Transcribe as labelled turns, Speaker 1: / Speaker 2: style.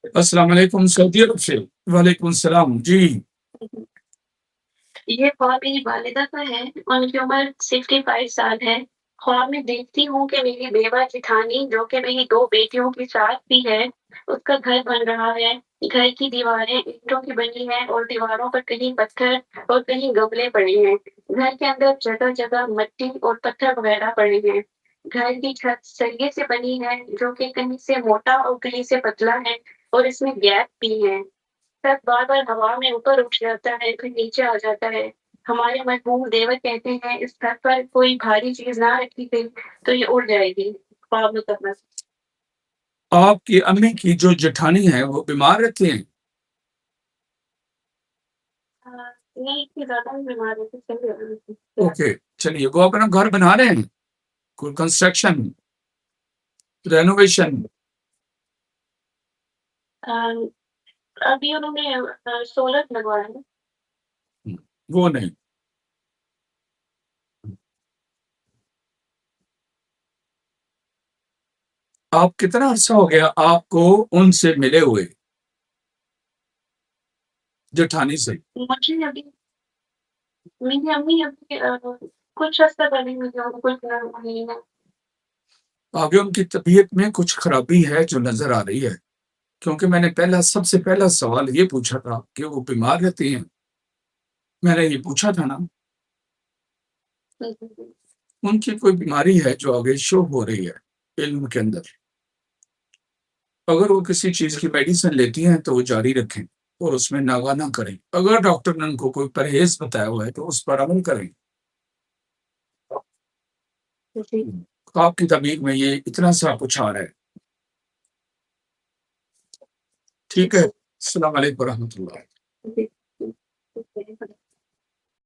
Speaker 1: السلام علیکم سعودی عرب سے۔ وعلیکم السلام جی۔
Speaker 2: یہ خواب میری والدہ کا ہے، ان کی عمر 65 سال ہے۔ خواب میں دیکھتی ہوں کہ میری بیوہ جیٹھانی جو کہ میری 2 بیٹیوں کی ساتھ بھی ہے، اس کا گھر بن رہا ہے۔ گھر کی دیواریں اینٹوں کی بنی ہیں اور دیواروں پر کہیں پتھر اور کہیں گملے پڑے ہیں۔ گھر کے اندر جگہ جگہ مٹی اور پتھر وغیرہ پڑے ہیں۔ گھر کی چھت سریے سے بنی ہے جو کہ کہیں سے موٹا اور کہیں سے پتلا ہے اور اس میں گیپ بھی ہے۔ سب بار بار ہوا میں اوپر اٹھ جاتا ہے پھر نیچے آ جاتا ہے۔ ہمارے مرحوم دیور کہتے ہیں اس گھر پر کوئی بھاری چیز نہ رکھی گئی تو یہ اڑ جائے گی۔ خواب مکمل۔
Speaker 1: آپ کی امی کی جو جٹھانی ہے وہ بیمار رہتی ہیں؟
Speaker 2: نہیں اتنی زیادہ نہیں بیمار ہے، صحیح ہے۔
Speaker 1: اوکے چلیے، وہ اپنا گھر بنا رہے ہیں، کوئی کنسٹرکشن رینوویشن؟
Speaker 2: ابھی انہوں نے سولر لگوایا ہے۔
Speaker 1: وہ نہیں۔ آپ کتنا عرصہ ہو گیا آپ کو ان سے ملے ہوئے، جٹھانی سے؟
Speaker 2: مجھے ابھی میری امی ابھی کچھ عرصہ پہلے مجھے ان کو کچھ نہیں ہے۔
Speaker 1: آگے ان کی طبیعت میں کچھ خرابی ہے جو نظر آ رہی ہے، کیونکہ میں نے سب سے پہلا سوال یہ پوچھا تھا کہ وہ بیمار رہتی ہیں، میں نے یہ پوچھا تھا نا۔ ان کی کوئی بیماری ہے جو آگے شو ہو رہی ہے علم کے اندر۔ اگر وہ کسی چیز کی میڈیسن لیتی ہیں تو وہ جاری رکھیں اور اس میں ناغہ نہ کریں۔ اگر ڈاکٹر نے ان کو کوئی پرہیز بتایا ہوا ہے تو اس پر عمل کریں۔ آپ کی طبیعت میں یہ اتنا سا کچھ آ رہا ہے۔ ٹھیک ہے، السلام علیکم ورحمۃ اللہ۔